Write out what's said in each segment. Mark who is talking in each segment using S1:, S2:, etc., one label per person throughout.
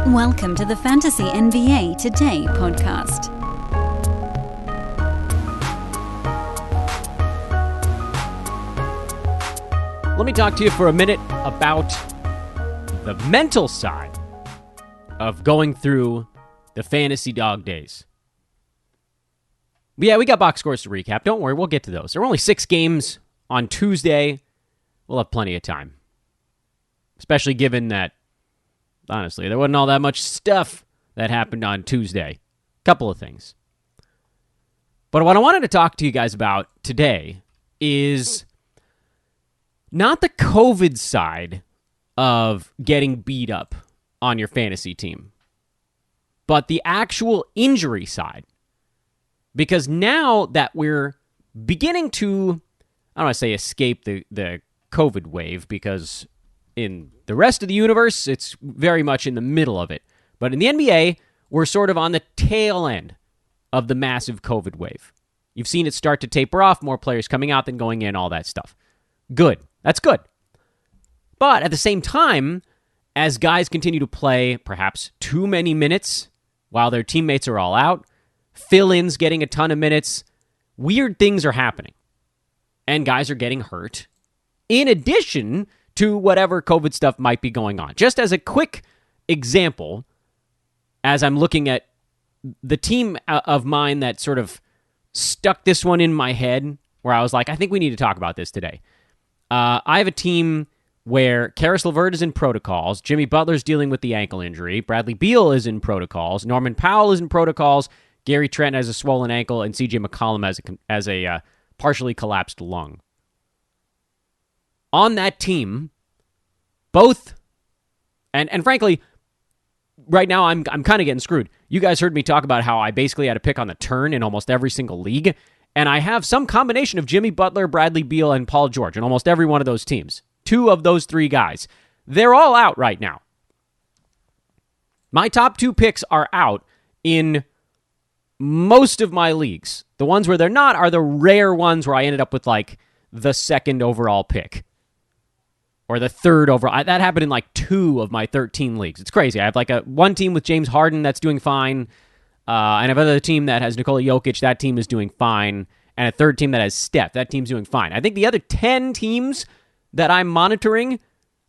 S1: Welcome to the Fantasy NBA Today podcast.
S2: Let me talk to you for a minute about the mental side of going through the fantasy dog days. Yeah, we got box scores to recap. Don't worry, we'll get to those. There were only 6 games on Tuesday. We'll have plenty of time. Especially given that, honestly, there wasn't all that much stuff that happened on Tuesday. Couple of things. But what I wanted to talk to you guys about today is not the COVID side of getting beat up on your fantasy team, but the actual injury side. Because now that we're beginning to, I don't want to say escape the COVID wave, because in the rest of the universe, it's very much in the middle of it. But in the NBA, we're sort of on the tail end of the massive COVID wave. You've seen it start to taper off, more players coming out than going in, all that stuff. Good. That's good. But at the same time, as guys continue to play perhaps too many minutes while their teammates are all out, fill-ins getting a ton of minutes, weird things are happening. And guys are getting hurt, in addition to whatever COVID stuff might be going on. Just as a quick example, as I'm looking at the team of mine that sort of stuck this one in my head, where I was like, I think we need to talk about this today. I have a team where Karis LeVert is in protocols, Jimmy Butler's dealing with the ankle injury, Bradley Beal is in protocols, Norman Powell is in protocols, Gary Trent has a swollen ankle, and CJ McCollum has a partially collapsed lung. On that team, both, and frankly, right now I'm kind of getting screwed. You guys heard me talk about how I basically had to pick on the turn in almost every single league, and I have some combination of Jimmy Butler, Bradley Beal, and Paul George in almost every one of those teams. 2 of those 3 guys. They're all out right now. My top 2 picks are out in most of my leagues. The ones where they're not are the rare ones where I ended up with like the 2nd overall pick. Or the 3rd overall. That happened in like 2 of my 13 leagues. It's crazy. I have like one team with James Harden that's doing fine. And I have another team that has Nikola Jokic. That team is doing fine. And a 3rd team that has Steph. That team's doing fine. I think the other 10 teams that I'm monitoring,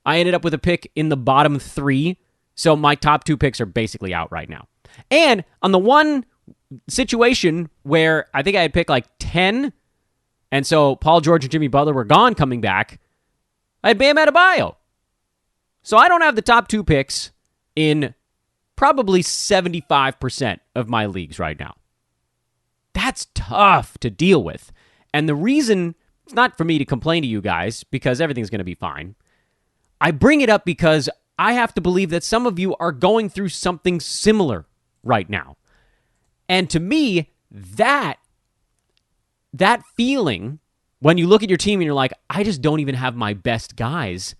S2: I ended up with a pick in the bottom 3. So my top 2 picks are basically out right now. And on the one situation where I think I had picked like 10, and so Paul George and Jimmy Butler were gone coming back, I had Bam Adebayo. So I don't have the top 2 picks in probably 75% of my leagues right now. That's tough to deal with. And the reason, it's not for me to complain to you guys, because everything's going to be fine. I bring it up because I have to believe that some of you are going through something similar right now. And to me, that feeling, when you look at your team and you're like, I just don't even have my best guys.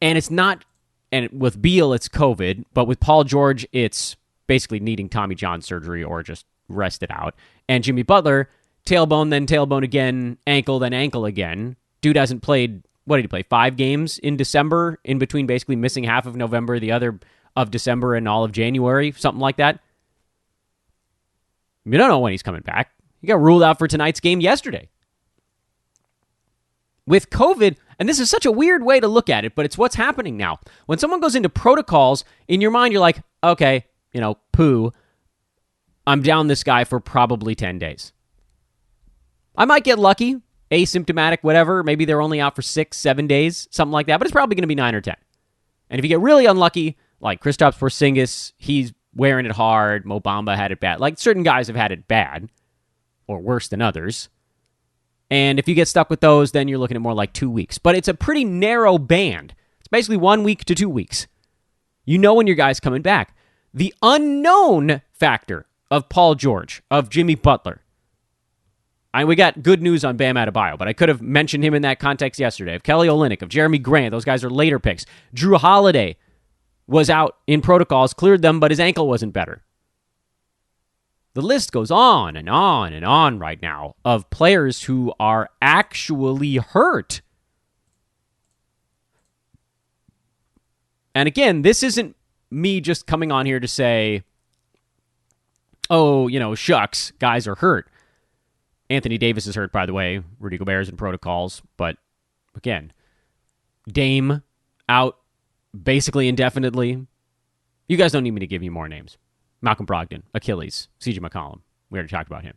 S2: And it's not, and with Beal, it's COVID, but with Paul George, it's basically needing Tommy John surgery or just rest it out. And Jimmy Butler, tailbone, then tailbone again, ankle, then ankle again. Dude hasn't played, what did he play, 5 games in December, in between basically missing half of November, the other of December, and all of January, something like that. You don't know when he's coming back. He got ruled out for tonight's game yesterday. With COVID, and this is such a weird way to look at it, but it's what's happening now. When someone goes into protocols, in your mind, you're like, okay, poo, I'm down this guy for probably 10 days. I might get lucky, asymptomatic, whatever. Maybe they're only out for 6, 7 days, something like that, but it's probably going to be 9 or 10. And if you get really unlucky, like Kristaps Porzingis, he's wearing it hard. Mo Bamba had it bad. Like, certain guys have had it bad, or worse than others. And if you get stuck with those, then you're looking at more like 2 weeks. But it's a pretty narrow band. It's basically 1 week to 2 weeks. You know when your guy's coming back. The unknown factor of Paul George, of Jimmy Butler. We got good news on Bam Adebayo, but I could have mentioned him in that context yesterday. Of Kelly Olynyk, of Jeremy Grant. Those guys are later picks. Drew Holiday was out in protocols, cleared them, but his ankle wasn't better. The list goes on and on and on right now of players who are actually hurt. And again, this isn't me just coming on here to say, oh, shucks, guys are hurt. Anthony Davis is hurt, by the way. Rudy Gobert's in protocols. But, again, Dame out basically indefinitely. You guys don't need me to give you more names. Malcolm Brogdon, Achilles, CJ McCollum. We already talked about him.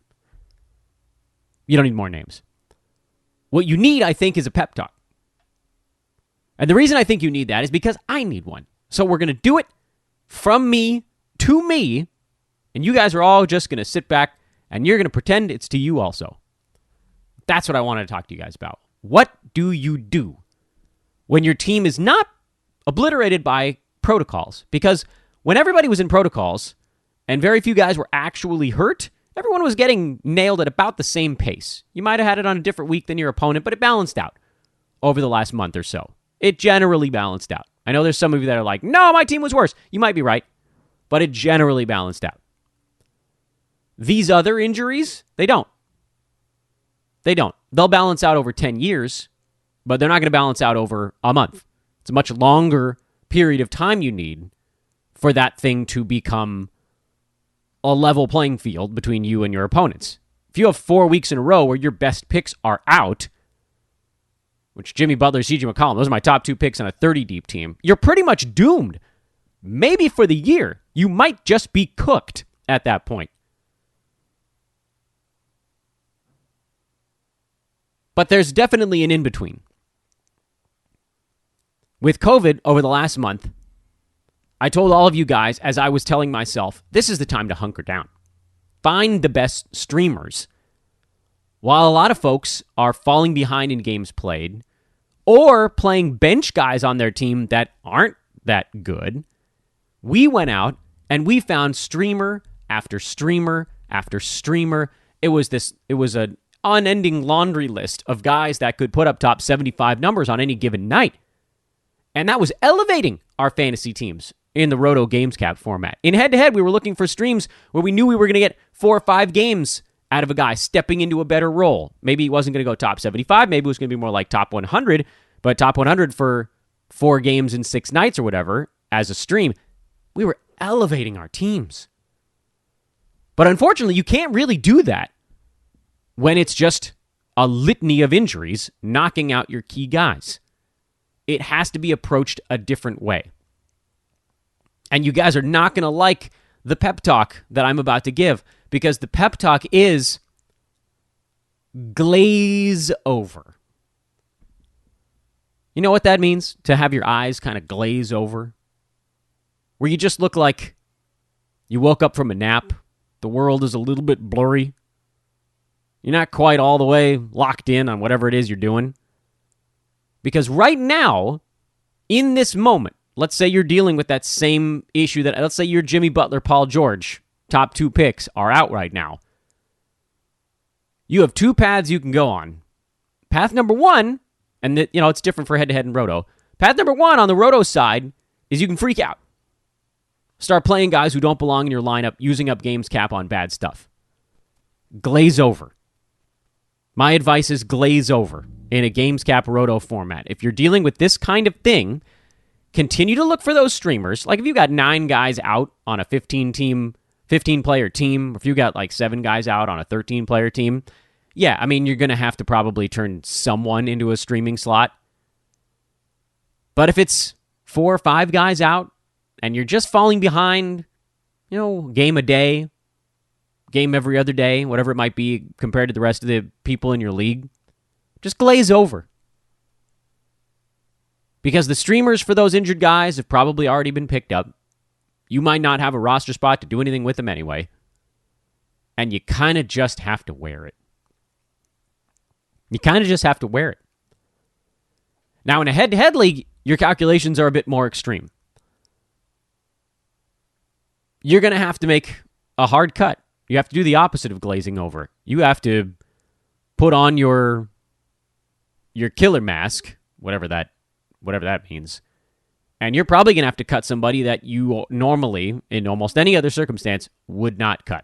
S2: You don't need more names. What you need, I think, is a pep talk. And the reason I think you need that is because I need one. So we're going to do it from me to me, and you guys are all just going to sit back, and you're going to pretend it's to you also. That's what I wanted to talk to you guys about. What do you do when your team is not obliterated by protocols? Because when everybody was in protocols and very few guys were actually hurt, everyone was getting nailed at about the same pace. You might have had it on a different week than your opponent, but it balanced out over the last month or so. It generally balanced out. I know there's some of you that are like, no, my team was worse. You might be right, but it generally balanced out. These other injuries, they don't. They don't. They'll balance out over 10 years, but they're not going to balance out over a month. It's a much longer period of time you need for that thing to become a level playing field between you and your opponents. If you have 4 weeks in a row where your best picks are out, which Jimmy Butler, CJ McCollum, those are my top 2 picks on a 30-deep team, you're pretty much doomed. Maybe for the year. You might just be cooked at that point. But there's definitely an in-between. With COVID over the last month, I told all of you guys, as I was telling myself, this is the time to hunker down. Find the best streamers. While a lot of folks are falling behind in games played, or playing bench guys on their team that aren't that good, we went out and we found streamer after streamer after streamer. It was an unending laundry list of guys that could put up top 75 numbers on any given night. And that was elevating our fantasy teams in the Roto Games Cap format. In head-to-head, we were looking for streams where we knew we were going to get 4 or 5 games out of a guy stepping into a better role. Maybe he wasn't going to go top 75. Maybe it was going to be more like top 100. But top 100 for 4 games in 6 nights or whatever as a stream. We were elevating our teams. But unfortunately, you can't really do that when it's just a litany of injuries knocking out your key guys. It has to be approached a different way. And you guys are not going to like the pep talk that I'm about to give, because the pep talk is glaze over. You know what that means? To have your eyes kind of glaze over? Where you just look like you woke up from a nap. The world is a little bit blurry. You're not quite all the way locked in on whatever it is you're doing. Because right now, in this moment, let's say you're dealing with that same issue let's say you're Jimmy Butler, Paul George, top 2 picks are out right now. You have 2 paths you can go on. Path number 1, and it's different for head-to-head and Roto. Path number 1 on the Roto side is you can freak out. Start playing guys who don't belong in your lineup, using up games cap on bad stuff. Glaze over. My advice is glaze over in a games cap Roto format. If you're dealing with this kind of thing, continue to look for those streamers. Like if you got 9 guys out on a 15-player team, or if you got like 7 guys out on a 13-player team, yeah, I mean, you're going to have to probably turn someone into a streaming slot. But if it's 4 or 5 guys out, and you're just falling behind, game a day, game every other day, whatever it might be compared to the rest of the people in your league, just glaze over. Because the streamers for those injured guys have probably already been picked up. You might not have a roster spot to do anything with them anyway. And you kind of just have to wear it. You kind of just have to wear it. Now, in a head-to-head league, your calculations are a bit more extreme. You're going to have to make a hard cut. You have to do the opposite of glazing over. You have to put on your killer mask, whatever that means. And you're probably going to have to cut somebody that you normally, in almost any other circumstance, would not cut.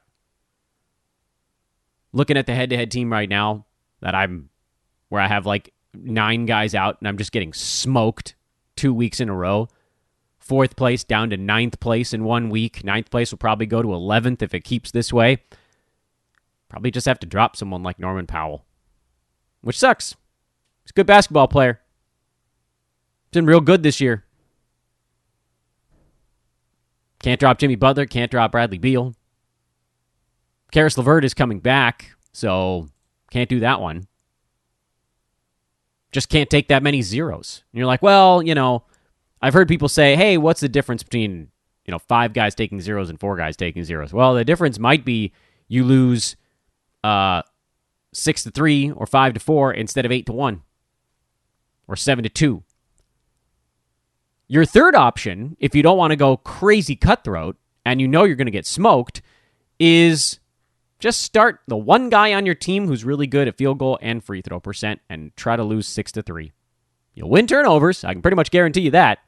S2: Looking at the head-to-head team right now, where I have like 9 guys out, and I'm just getting smoked 2 weeks in a row. 4th place down to 9th place in 1 week. 9th place will probably go to 11th if it keeps this way. Probably just have to drop someone like Norman Powell, which sucks. He's a good basketball player. He's been real good this year. Can't drop Jimmy Butler. Can't drop Bradley Beal. Karis LeVert is coming back, so can't do that one. Just can't take that many zeros. And you're like, well, I've heard people say, hey, what's the difference between 5 guys taking zeros and 4 guys taking zeros? Well, the difference might be you lose 6-3 or 5-4 instead of 8-1 or 7-2. Your third option, if you don't want to go crazy cutthroat and you're going to get smoked, is just start the one guy on your team who's really good at field goal and free throw percent and try to lose 6-3. You'll win turnovers. I can pretty much guarantee you that.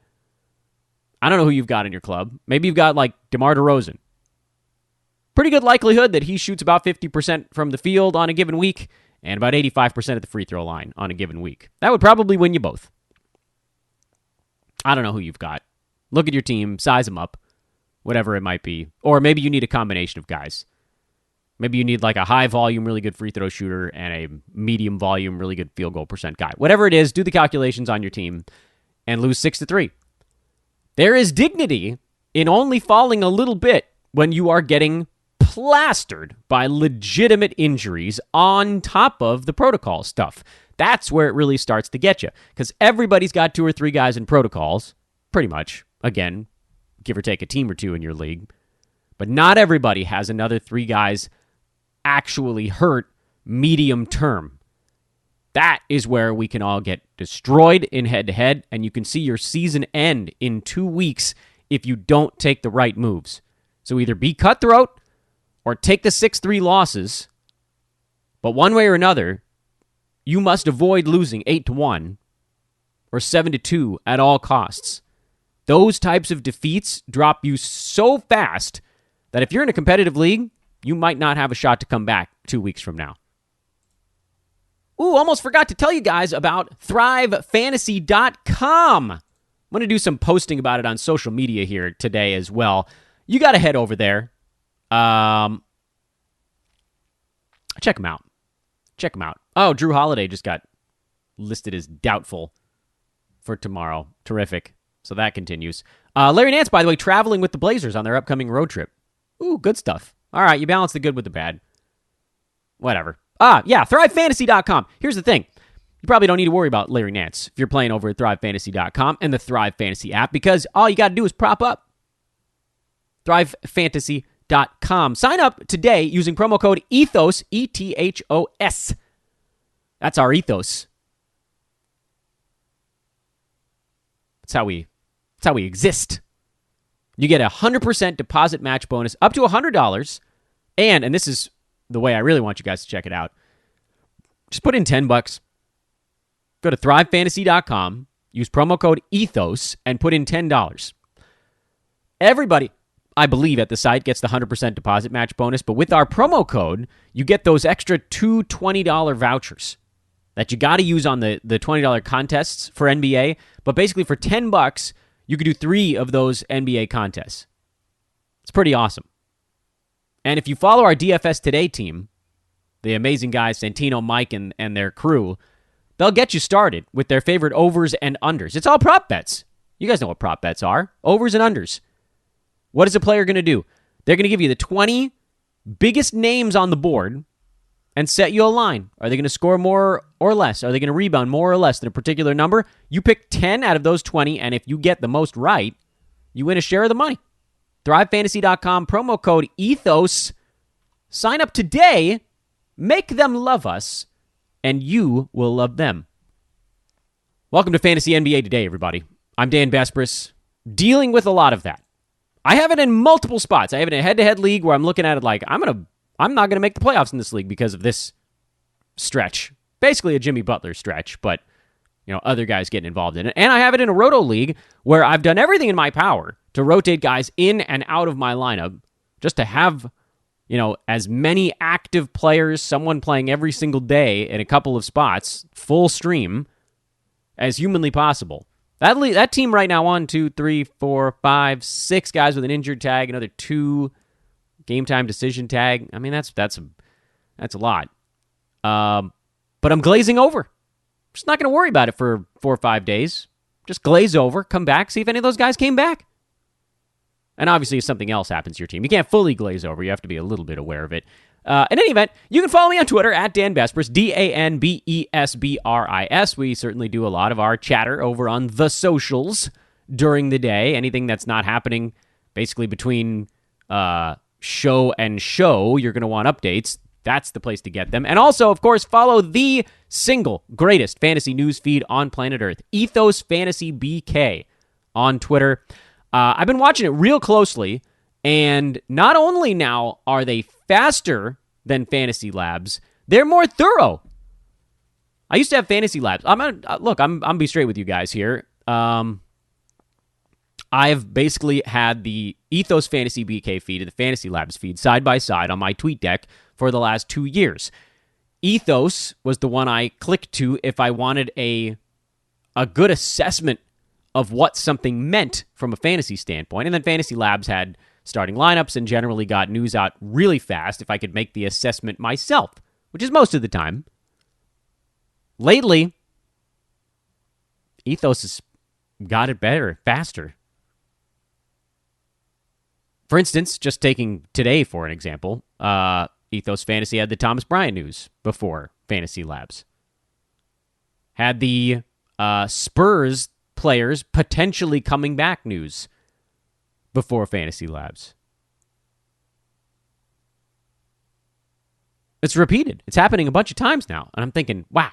S2: I don't know who you've got in your club. Maybe you've got like DeMar DeRozan. Pretty good likelihood that he shoots about 50% from the field on a given week and about 85% at the free throw line on a given week. That would probably win you both. I don't know who you've got. Look at your team, size them up, whatever it might be. Or maybe you need a combination of guys. Maybe you need like a high volume, really good free throw shooter and a medium volume, really good field goal percent guy. Whatever it is, do the calculations on your team and lose 6-3. There is dignity in only falling a little bit when you are getting plastered by legitimate injuries on top of the protocol stuff. That's where it really starts to get you, because everybody's got 2 or 3 guys in protocols, pretty much. Again, give or take a team or 2 in your league. But not everybody has another 3 guys actually hurt medium term. That is where we can all get destroyed in head-to-head, and you can see your season end in 2 weeks if you don't take the right moves. So either be cutthroat or take the 6-3 losses, but one way or another, you must avoid losing 8-1 or 7-2 at all costs. Those types of defeats drop you so fast that if you're in a competitive league, you might not have a shot to come back 2 weeks from now. Ooh, almost forgot to tell you guys about ThriveFantasy.com. I'm going to do some posting about it on social media here today as well. You got to head over there. Check them out. Check them out. Oh, Drew Holiday just got listed as doubtful for tomorrow. Terrific. So that continues. Larry Nance, by the way, traveling with the Blazers on their upcoming road trip. Ooh, good stuff. All right, you balance the good with the bad. Whatever. Yeah, ThriveFantasy.com. Here's the thing. You probably don't need to worry about Larry Nance if you're playing over at ThriveFantasy.com and the Thrive Fantasy app, because all you got to do is prop up. ThriveFantasy.com. Sign up today using promo code ETHOS, ETHOS. That's our ethos. That's how we exist. You get a 100% deposit match bonus up to $100. And this is the way I really want you guys to check it out. Just put in $10. Go to ThriveFantasy.com, use promo code ETHOS, and put in $10. Everybody, I believe, at the site gets the 100% deposit match bonus, but with our promo code, you get those extra 2 $20 vouchers that you got to use on the $20 contests for NBA. But basically, for $10, you could do 3 of those NBA contests. It's pretty awesome. And if you follow our DFS Today team, the amazing guys, Santino, Mike, and their crew, they'll get you started with their favorite overs and unders. It's all prop bets. You guys know what prop bets are. Overs and unders. What is a player going to do? They're going to give you the 20 biggest names on the board and set you a line. Are they going to score more or less? Are they going to rebound more or less than a particular number? You pick 10 out of those 20, and if you get the most right, you win a share of the money. ThriveFantasy.com, promo code ETHOS. Sign up today, make them love us, and you will love them. Welcome to Fantasy NBA Today, everybody. I'm Dan Bespris, dealing with a lot of that. I have it in multiple spots. I have it in a head-to-head league where I'm looking at it like, I'm not going to make the playoffs in this league because of this stretch. Basically a Jimmy Butler stretch, but other guys getting involved in it. And I have it in a roto league where I've done everything in my power to rotate guys in and out of my lineup just to have, as many active players, someone playing every single day in a couple of spots, full stream, as humanly possible. That team right now, 1, 2, 3, 4, 5, 6 guys with an injured tag, another 2 game time decision tag. I mean, that's a lot. But I'm glazing over. Just not going to worry about it for 4 or 5 days. Just glaze over, come back, see if any of those guys came back. And obviously, if something else happens to your team, you can't fully glaze over. You have to be a little bit aware of it. In any event, you can follow me on Twitter at Dan Besbris, DanBesbris. We certainly do a lot of our chatter over on the socials during the day. Anything that's not happening basically between show and show, you're going to want updates. That's the place to get them. And also, of course, follow the single greatest fantasy news feed on planet Earth, Ethos Fantasy BK on Twitter. I've been watching it real closely, and not only now are they faster than Fantasy Labs, they're more thorough. I used to have Fantasy Labs. I'm be straight with you guys here. I've basically had the Ethos Fantasy BK feed and the Fantasy Labs feed side by side on my tweet deck for the last 2 years. Ethos was the one I clicked to if I wanted a good assessment of what something meant from a fantasy standpoint. And then Fantasy Labs had starting lineups and generally got news out really fast if I could make the assessment myself, which is most of the time. Lately, Ethos has got it better, faster. For instance, just taking today for an example, Ethos Fantasy had the Thomas Bryant news before Fantasy Labs. Had the Spurs players potentially coming back news before Fantasy Labs. It's repeated. It's happening a bunch of times now. And I'm thinking, wow,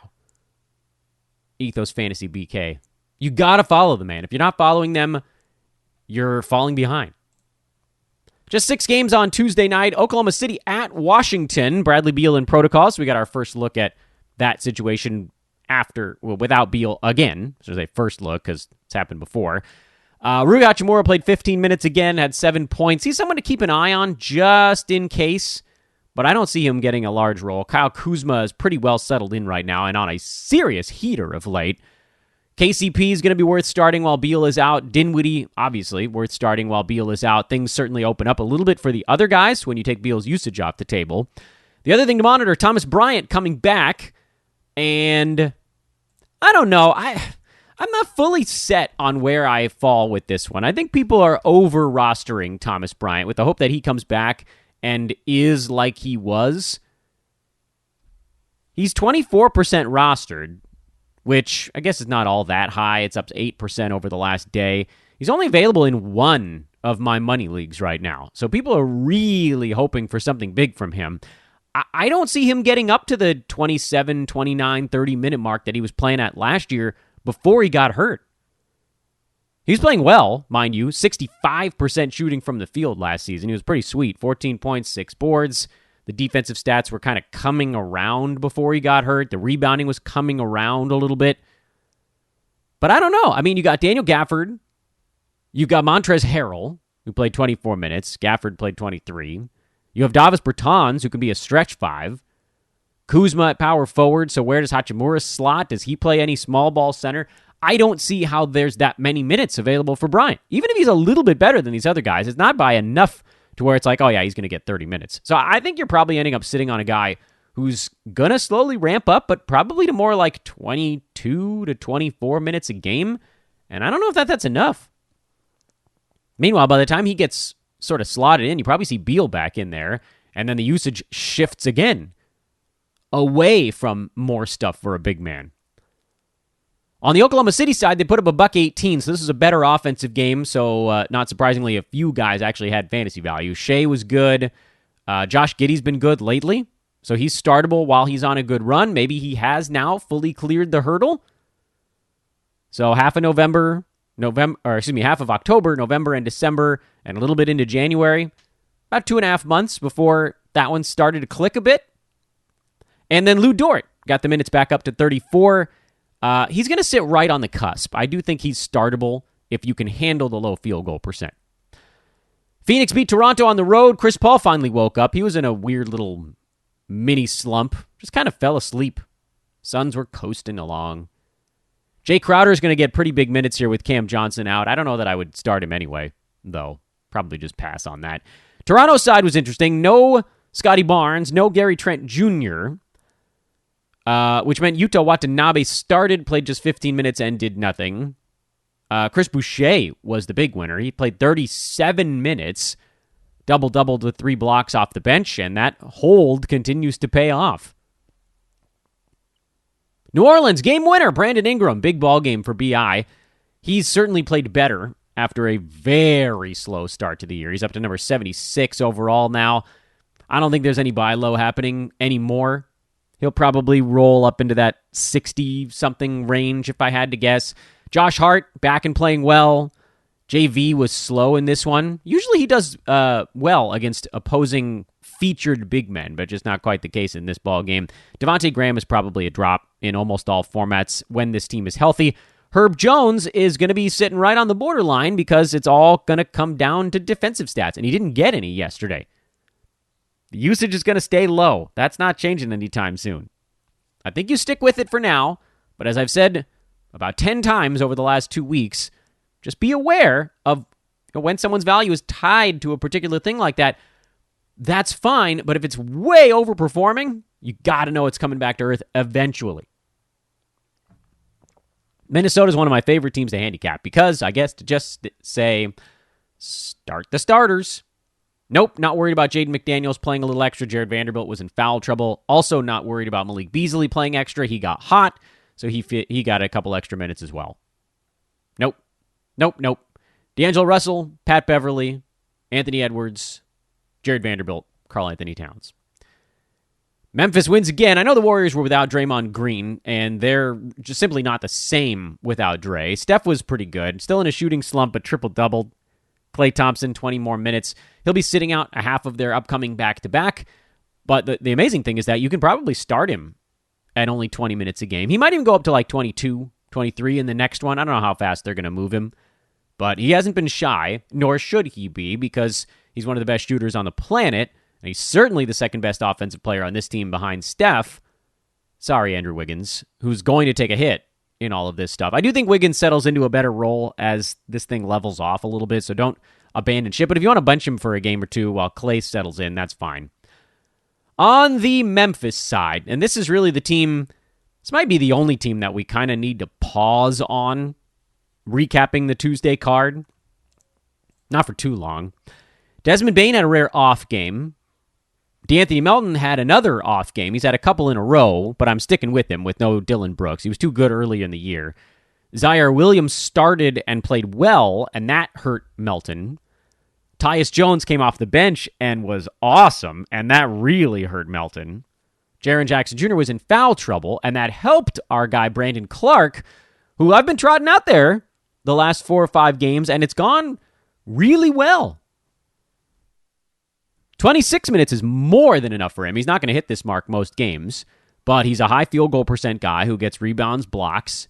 S2: Ethos Fantasy BK. You got to follow them, man. If you're not following them, you're falling behind. Just 6 games on Tuesday night. Oklahoma City at Washington. Bradley Beal in protocol. So we got our first look at that situation without Beal again. So there's a first look because it's happened before. Rui Hachimura played 15 minutes again, had 7 points. He's someone to keep an eye on just in case, but I don't see him getting a large role. Kyle Kuzma is pretty well settled in right now and on a serious heater of late. KCP is going to be worth starting while Beal is out. Dinwiddie, obviously, worth starting while Beal is out. Things certainly open up a little bit for the other guys when you take Beal's usage off the table. The other thing to monitor, Thomas Bryant coming back, and I don't know. I'm not fully set on where I fall with this one. I think people are over-rostering Thomas Bryant with the hope that he comes back and is like he was. He's 24% rostered, which I guess is not all that high. It's up to 8% over the last day. He's only available in one of my money leagues right now. So people are really hoping for something big from him. I don't see him getting up to the 27, 29, 30-minute mark that he was playing at last year before he got hurt. He was playing well, mind you, 65% shooting from the field last season. He was pretty sweet, 14 points, 6 boards. The defensive stats were kind of coming around before he got hurt. The rebounding was coming around a little bit. But I don't know. I mean, you got Daniel Gafford. You've got Montrezl Harrell, who played 24 minutes. Gafford played 23. You have Davis Bertans, who can be a stretch 5. Kuzma at power forward, so where does Hachimura slot? Does he play any small ball center? I don't see how there's that many minutes available for Bryant. Even if he's a little bit better than these other guys, it's not by enough to where it's like, oh yeah, he's going to get 30 minutes. So I think you're probably ending up sitting on a guy who's going to slowly ramp up, but probably to more like 22 to 24 minutes a game. And I don't know if that's enough. Meanwhile, by the time he gets sort of slotted in, you probably see Beal back in there, and then the usage shifts again away from more stuff for a big man. On the Oklahoma City side, they put up a $118, so this is a better offensive game, so not surprisingly, a few guys actually had fantasy value. Shea was good. Josh Giddey's been good lately, so he's startable while he's on a good run. Maybe he has now fully cleared the hurdle. So half of October, November, and December, and a little bit into January. About 2.5 months before that one started to click a bit. And then Lou Dort got the minutes back up to 34. He's going to sit right on the cusp. I do think he's startable if you can handle the low field goal percent. Phoenix beat Toronto on the road. Chris Paul finally woke up. He was in a weird little mini slump. Just kind of fell asleep. Suns were coasting along. Jay Crowder is going to get pretty big minutes here with Cam Johnson out. I don't know that I would start him anyway, though. Probably just pass on that. Toronto's side was interesting. No Scotty Barnes, no Gary Trent Jr., which meant Yuta Watanabe started, played just 15 minutes, and did nothing. Chris Boucher was the big winner. He played 37 minutes, doubled with 3 blocks off the bench, and that hold continues to pay off. New Orleans, game winner, Brandon Ingram. Big ball game for BI. He's certainly played better after a very slow start to the year. He's up to number 76 overall now. I don't think there's any buy low happening anymore. He'll probably roll up into that 60-something range if I had to guess. Josh Hart, back and playing well. JV was slow in this one. Usually he does well against opposing featured big men, but just not quite the case in this ball game. Davonte Graham is probably a drop in almost all formats when this team is healthy. Herb Jones is going to be sitting right on the borderline because it's all going to come down to defensive stats, and he didn't get any yesterday. The usage is going to stay low. That's not changing anytime soon. I think you stick with it for now, but as I've said about 10 times over the last 2 weeks, just be aware of when someone's value is tied to a particular thing like that. That's fine, but if it's way overperforming, you got to know it's coming back to earth eventually. Minnesota is one of my favorite teams to handicap because, I guess, to just say, start the starters. Nope, not worried about Jaden McDaniels playing a little extra. Jared Vanderbilt was in foul trouble. Also not worried about Malik Beasley playing extra. He got hot, so he got a couple extra minutes as well. Nope. D'Angelo Russell, Pat Beverly, Anthony Edwards, Jared Vanderbilt, Karl Anthony Towns. Memphis wins again. I know the Warriors were without Draymond Green, and they're just simply not the same without Dre. Steph was pretty good. Still in a shooting slump, but triple-doubled. Klay Thompson, 20 more minutes. He'll be sitting out a half of their upcoming back-to-back. But the amazing thing is that you can probably start him at only 20 minutes a game. He might even go up to like 22, 23 in the next one. I don't know how fast they're going to move him. But he hasn't been shy, nor should he be, because he's one of the best shooters on the planet. And he's certainly the second best offensive player on this team behind Steph. Sorry, Andrew Wiggins, who's going to take a hit in all of this stuff. I do think Wiggins settles into a better role as this thing levels off a little bit, so don't abandon ship. But if you want to bunch him for a game or two while Klay settles in, that's fine. On the Memphis side, and this is really the team, this might be the only team that we kind of need to pause on recapping the Tuesday card. Not for too long. Desmond Bane had a rare off game. D'Anthony Melton had another off game. He's had a couple in a row, but I'm sticking with him with no Dylan Brooks. He was too good early in the year. Zaire Williams started and played well, and that hurt Melton. Tyus Jones came off the bench and was awesome, and that really hurt Melton. Jaren Jackson Jr. was in foul trouble, and that helped our guy Brandon Clark, who I've been trotting out there the last 4 or 5 games, and it's gone really well. 26 minutes is more than enough for him. He's not going to hit this mark most games, but he's a high field goal percent guy who gets rebounds, blocks.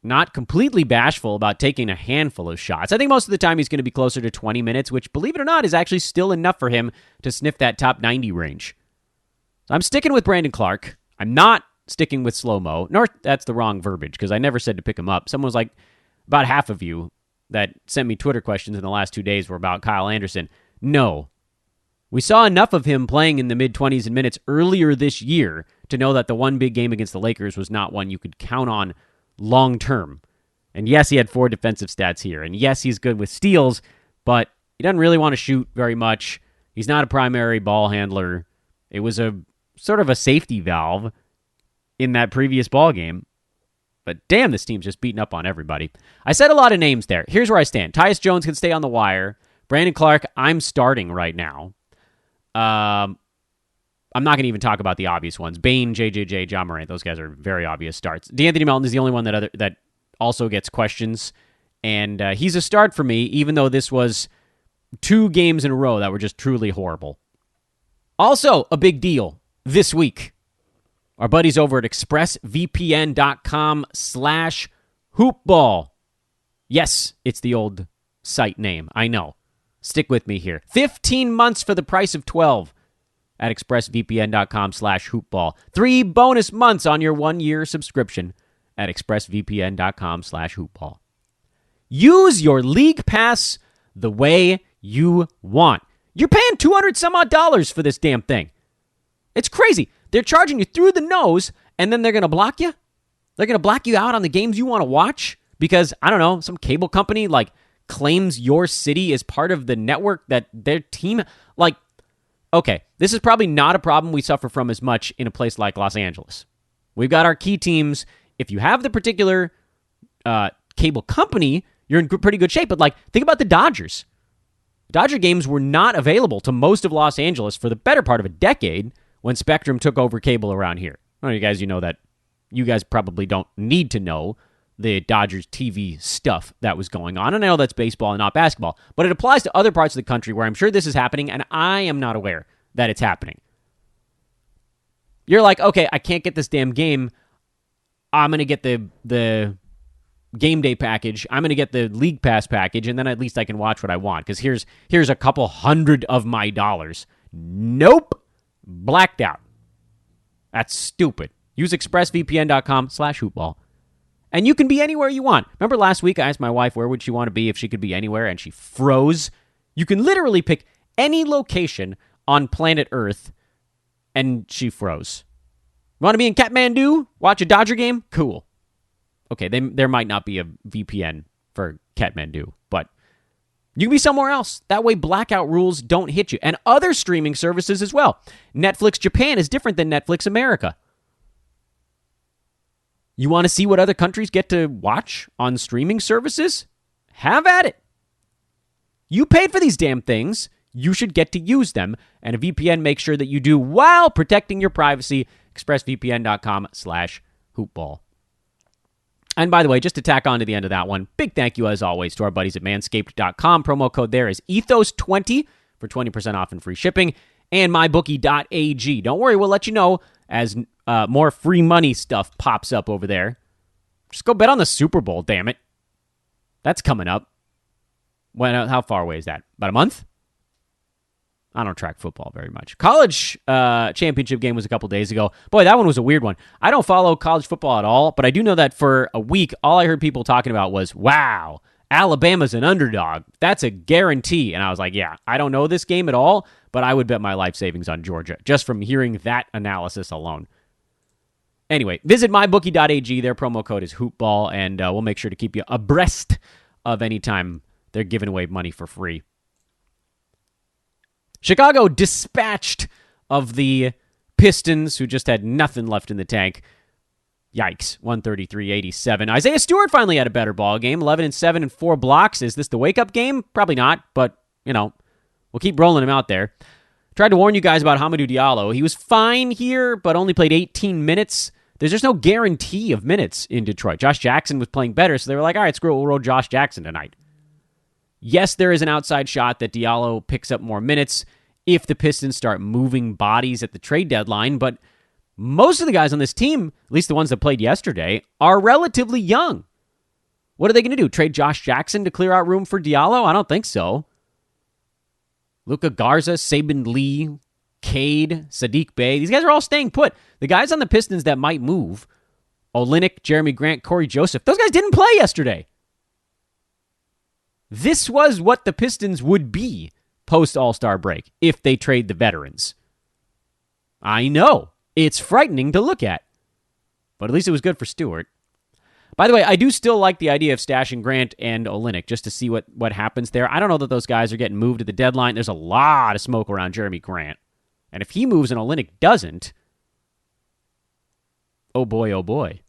S2: Not completely bashful about taking a handful of shots. I think most of the time he's going to be closer to 20 minutes, which, believe it or not, is actually still enough for him to sniff that top 90 range. So I'm sticking with Brandon Clark. I'm not sticking with slow-mo, nor that's the wrong verbiage, because I never said to pick him up. Someone was like, about half of you that sent me Twitter questions in the last 2 days were about Kyle Anderson. No. We saw enough of him playing in the mid-20s in minutes earlier this year to know that the one big game against the Lakers was not one you could count on long-term. And yes, he had 4 defensive stats here. And yes, he's good with steals, but he doesn't really want to shoot very much. He's not a primary ball handler. It was a sort of a safety valve in that previous ball game. But damn, this team's just beating up on everybody. I said a lot of names there. Here's where I stand. Tyus Jones can stay on the wire. Brandon Clark, I'm starting right now. I'm not going to even talk about the obvious ones. Bane, JJJ, John Morant, those guys are very obvious starts. D'Anthony Melton is the only one that also gets questions, and he's a start for me, even though this was 2 games in a row that were just truly horrible. Also, a big deal this week. Our buddies over at expressvpn.com/hoopball. Yes, it's the old site name, I know. Stick with me here. 15 months for the price of 12 at expressvpn.com/hoopball. 3 bonus months on your 1-year subscription at expressvpn.com/hoopball. Use your league pass the way you want. You're paying $200 some odd for this damn thing. It's crazy. They're charging you through the nose, and then they're going to block you? They're going to block you out on the games you want to watch because, I don't know, some cable company claims your city is part of the network that their team... Okay, this is probably not a problem we suffer from as much in a place like Los Angeles. We've got our key teams. If you have the particular cable company, you're in pretty good shape. But think about the Dodgers. Dodger games were not available to most of Los Angeles for the better part of a decade when Spectrum took over cable around here. I don't know, you guys, you know that. You guys probably don't need to know the Dodgers TV stuff that was going on. And I know that's baseball and not basketball. But it applies to other parts of the country where I'm sure this is happening, and I am not aware that it's happening. You're like, okay, I can't get this damn game. I'm going to get the game day package. I'm going to get the league pass package, and then at least I can watch what I want. Because here's a couple $100 of my dollars. Nope. Blacked out. That's stupid. Use expressvpn.com/hoopball. And you can be anywhere you want. Remember last week I asked my wife where would she want to be if she could be anywhere, and she froze? You can literally pick any location on planet Earth, and she froze. Want to be in Kathmandu? Watch a Dodger game? Cool. Okay, there might not be a VPN for Kathmandu, but you can be somewhere else. That way blackout rules don't hit you. And other streaming services as well. Netflix Japan is different than Netflix America. You want to see what other countries get to watch on streaming services? Have at it. You paid for these damn things. You should get to use them. And a VPN makes sure that you do while protecting your privacy. expressvpn.com/hoopball. And by the way, just to tack on to the end of that one, big thank you as always to our buddies at manscaped.com. Promo code there is Ethos20 for 20% off and free shipping. And mybookie.ag. Don't worry, we'll let you know as more free money stuff pops up over there. Just go bet on the Super Bowl, damn it. That's coming up. How far away is that? About a month? I don't track football very much. College championship game was a couple days ago. Boy, that one was a weird one. I don't follow college football at all, but I do know that for a week, all I heard people talking about was, wow, Alabama's an underdog. That's a guarantee. And I was like, yeah, I don't know this game at all, but I would bet my life savings on Georgia just from hearing that analysis alone. Anyway, visit mybookie.ag. Their promo code is HoopBall, and we'll make sure to keep you abreast of any time they're giving away money for free. Chicago dispatched of the Pistons, who just had nothing left in the tank. Yikes, 133-87. Isaiah Stewart finally had a better ball game, 11-7 and 4 blocks. Is this the wake-up game? Probably not, but, we'll keep rolling him out there. Tried to warn you guys about Hamidou Diallo. He was fine here, but only played 18 minutes. There's just no guarantee of minutes in Detroit. Josh Jackson was playing better, so they were like, all right, screw it, we'll roll Josh Jackson tonight. Yes, there is an outside shot that Diallo picks up more minutes if the Pistons start moving bodies at the trade deadline, but most of the guys on this team, at least the ones that played yesterday, are relatively young. What are they going to do? Trade Josh Jackson to clear out room for Diallo? I don't think so. Luka Garza, Sabin Lee, Cade, Sadiq Bey, these guys are all staying put. The guys on the Pistons that might move, Olynyk, Jeremy Grant, Corey Joseph, those guys didn't play yesterday. This was what the Pistons would be post-All-Star break if they trade the veterans. I know. It's frightening to look at. But at least it was good for Stewart. By the way, I do still like the idea of stashing Grant and Olynyk just to see what happens there. I don't know that those guys are getting moved at the deadline. There's a lot of smoke around Jeremy Grant. And if he moves and Olynyk doesn't, oh boy, oh boy.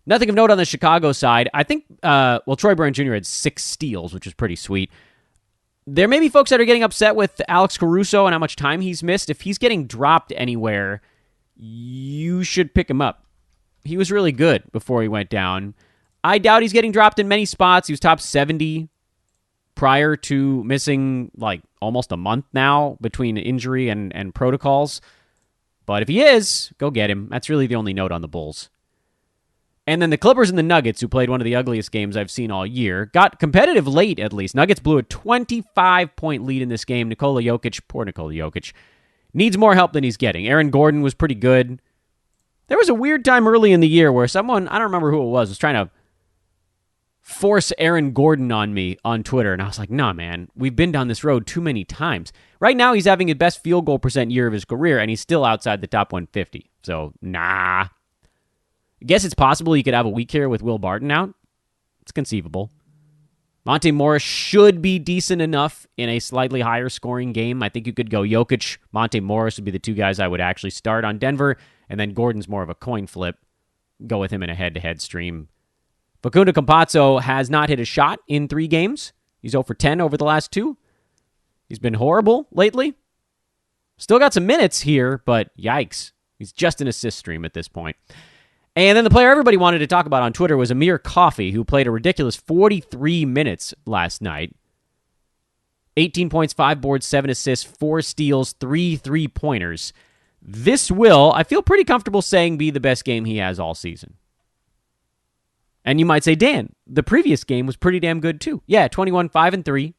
S2: Nothing of note on the Chicago side. I think, Troy Brown Jr. had 6 steals, which is pretty sweet. There may be folks that are getting upset with Alex Caruso and how much time he's missed. If he's getting dropped anywhere, you should pick him up. He was really good before he went down. I doubt he's getting dropped in many spots. He was top 70 prior to missing almost a month now between injury and protocols. But if he is, go get him. That's really the only note on the Bulls. And then the Clippers and the Nuggets, who played one of the ugliest games I've seen all year, got competitive late at least. Nuggets blew a 25-point lead in this game. Nikola Jokic, poor Nikola Jokic, needs more help than he's getting. Aaron Gordon was pretty good. There was a weird time early in the year where someone, I don't remember who it was trying to force Aaron Gordon on me on Twitter. And I was like, nah, man, we've been down this road too many times. Right now, he's having his best field goal percent year of his career, and he's still outside the top 150. So, nah. I guess it's possible he could have a week here with Will Barton out. It's conceivable. Monte Morris should be decent enough in a slightly higher scoring game. I think you could go Jokic. Monte Morris would be the two guys I would actually start on Denver, and then Gordon's more of a coin flip. Go with him in a head-to-head stream. Facundo Campazzo has not hit a shot in 3 games. He's 0 for 10 over the last 2. He's been horrible lately. Still got some minutes here, but yikes. He's just an assist stream at this point. And then the player everybody wanted to talk about on Twitter was Amir Coffey, who played a ridiculous 43 minutes last night. 18 points, 5 boards, 7 assists, 4 steals, 3 3-pointers. This will, I feel pretty comfortable saying, be the best game he has all season. And you might say, Dan, the previous game was pretty damn good too. Yeah, 21, 5, and 3.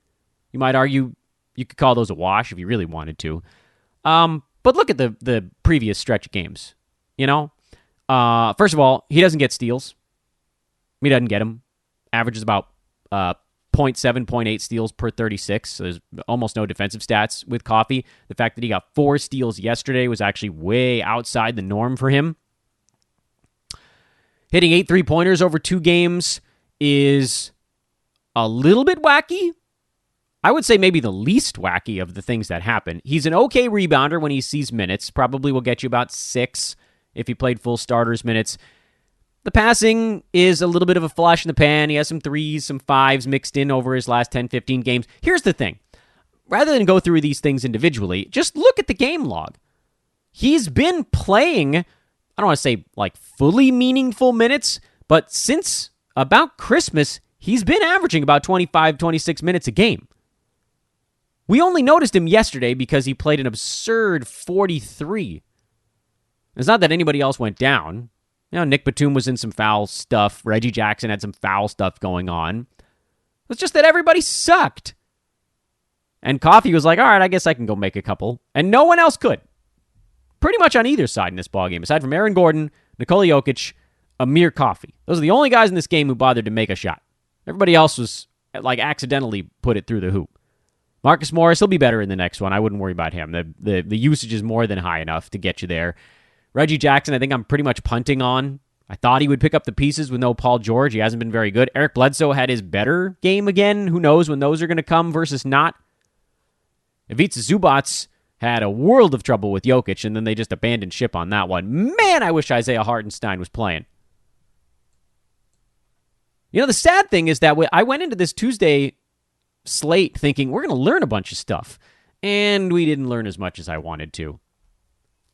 S2: You might argue you could call those a wash if you really wanted to. But look at the previous stretch of games. You know? First of all, he doesn't get steals. He doesn't get them. Averages about 0.7, 0.8 steals per 36. So there's almost no defensive stats with Coffey. The fact that he got 4 steals yesterday was actually way outside the norm for him. Hitting 8 3-pointers over 2 games is a little bit wacky. I would say maybe the least wacky of the things that happen. He's an okay rebounder when he sees minutes. Probably will get you about 6 if he played full starters minutes. The passing is a little bit of a flash in the pan. He has some 3s, some 5s mixed in over his last 10, 15 games. Here's the thing. Rather than go through these things individually, just look at the game log. He's been playing, I don't want to say like fully meaningful minutes, but since about Christmas, he's been averaging about 25, 26 minutes a game. We only noticed him yesterday because he played an absurd 43. It's not that anybody else went down. You know, Nick Batum was in some foul stuff. Reggie Jackson had some foul stuff going on. It's just that everybody sucked. And Coffey was like, all right, I guess I can go make a couple. And no one else could. Pretty much on either side in this ballgame, aside from Aaron Gordon, Nikola Jokic, Amir Coffey. Those are the only guys in this game who bothered to make a shot. Everybody else was, like, accidentally put it through the hoop. Marcus Morris, he'll be better in the next one. I wouldn't worry about him. The usage is more than high enough to get you there. Reggie Jackson, I think I'm pretty much punting on. I thought he would pick up the pieces with no Paul George. He hasn't been very good. Eric Bledsoe had his better game again. Who knows when those are going to come versus not. Ivica Zubac had a world of trouble with Jokic, and then they just abandoned ship on that one. Man, I wish Isaiah Hartenstein was playing. You know, the sad thing is that I went into this Tuesday slate thinking we're going to learn a bunch of stuff, and we didn't learn as much as I wanted to.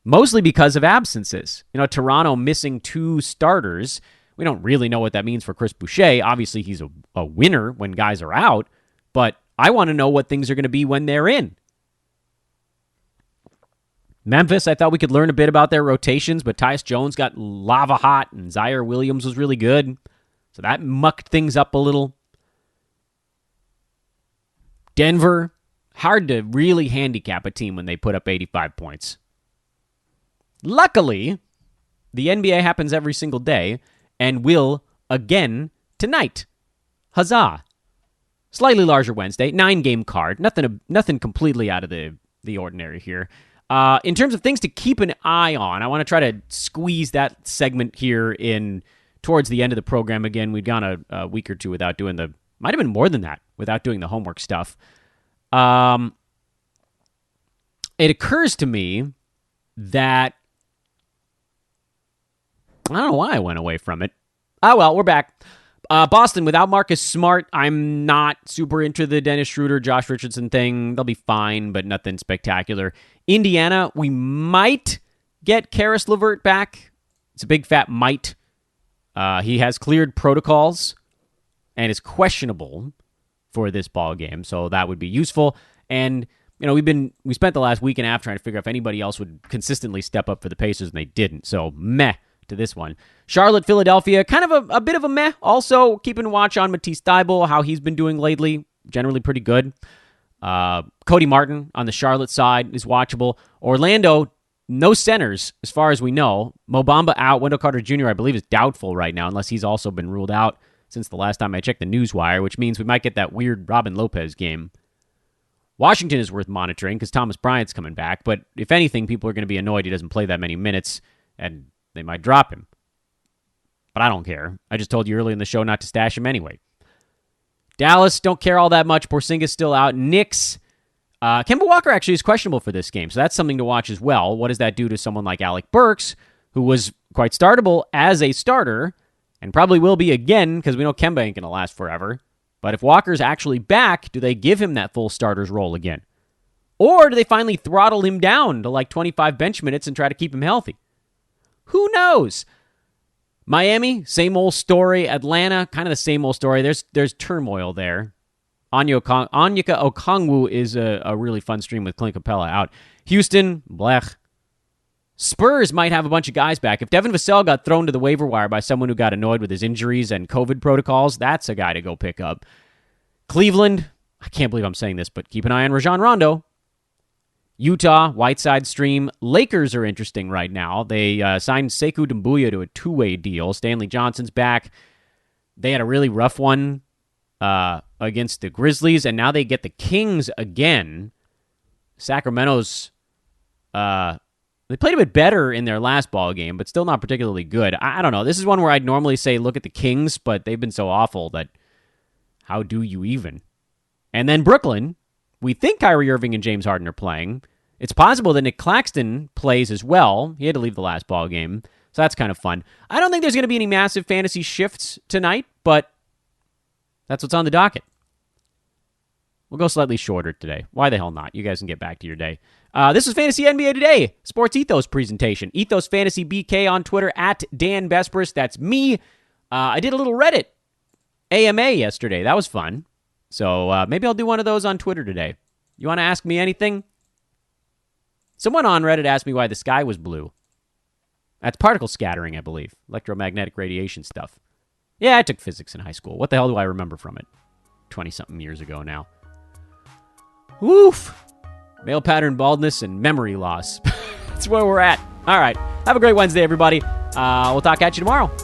S2: Mostly because of absences. You know, Toronto missing 2 starters. We don't really know what that means for Chris Boucher. Obviously, he's a winner when guys are out, but I want to know what things are going to be when they're in. Memphis, I thought we could learn a bit about their rotations, but Tyus Jones got lava hot, and Zaire Williams was really good. So that mucked things up a little. Denver, hard to really handicap a team when they put up 85 points. Luckily, the NBA happens every single day and will again tonight. Huzzah. Slightly larger Wednesday, 9-game card. Nothing completely out of the ordinary here. In terms of things to keep an eye on, I want to try to squeeze that segment here in towards the end of the program again. We'd gone a week or two without doing might have been more than that, without doing the homework stuff. It occurs to me that I don't know why I went away from it. Oh, well, we're back. Boston, without Marcus Smart, I'm not super into the Dennis Schroeder, Josh Richardson thing. They'll be fine, but nothing spectacular. Indiana, we might get Karis LeVert back. It's a big fat might. He has cleared protocols and is questionable for this ball game, so that would be useful. And you know, we spent the last week and a half trying to figure out if anybody else would consistently step up for the Pacers, and they didn't. So meh to this one. Charlotte, Philadelphia, kind of a bit of a meh. Also, keeping watch on Matisse Thybulle, how he's been doing lately. Generally pretty good. Cody Martin on the Charlotte side is watchable. Orlando, No centers, as far as we know. Mo Bamba out. Wendell Carter Jr., I believe, is doubtful right now, unless he's also been ruled out since the last time I checked the newswire, which means we might get that weird Robin Lopez game. Washington is worth monitoring because Thomas Bryant's coming back, but if anything, people are going to be annoyed he doesn't play that many minutes, and they might drop him. But I don't care. I just told you earlier in the show not to stash him anyway. Dallas, don't care all that much. Porzingis still out. Knicks, Kemba Walker actually is questionable for this game, so that's something to watch as well. What does that do to someone like Alec Burks, who was quite startable as a starter, and probably will be again, because we know Kemba ain't going to last forever. But if Walker's actually back, do they give him that full starter's role again? Or do they finally throttle him down to like 25 bench minutes and try to keep him healthy? Who knows? Miami, same old story. Atlanta, kind of the same old story. There's turmoil there. Onyeka Okongwu is a really fun stream with Clint Capella out. Houston, blech. Spurs might have a bunch of guys back. If Devin Vassell got thrown to the waiver wire by someone who got annoyed with his injuries and COVID protocols, that's a guy to go pick up. Cleveland, I can't believe I'm saying this, but keep an eye on Rajon Rondo. Utah, Whiteside stream. Lakers are interesting right now. They signed Sekou Doumbouya to a two-way deal. Stanley Johnson's back. They had a really rough one against the Grizzlies, and now they get the Kings again. Sacramento's... They played a bit better in their last ball game, but still not particularly good. I don't know. This is one where I'd normally say look at the Kings, but they've been so awful that how do you even? And then Brooklyn, we think Kyrie Irving and James Harden are playing. It's possible that Nick Claxton plays as well. He had to leave the last ball game, so that's kind of fun. I don't think there's going to be any massive fantasy shifts tonight, but that's what's on the docket. We'll go slightly shorter today. Why the hell not? You guys can get back to your day. This is Fantasy NBA Today, Sports Ethos presentation. Ethos Fantasy BK on Twitter, at Dan Besbris. That's me. I did a little Reddit AMA yesterday. That was fun. So maybe I'll do one of those on Twitter today. You want to ask me anything? Someone on Reddit asked me why the sky was blue. That's particle scattering, I believe. Electromagnetic radiation stuff. Yeah, I took physics in high school. What the hell do I remember from it? 20-something years ago now. Woof! Male pattern baldness and memory loss. That's where we're at. All right. Have a great Wednesday, everybody. We'll talk at you tomorrow.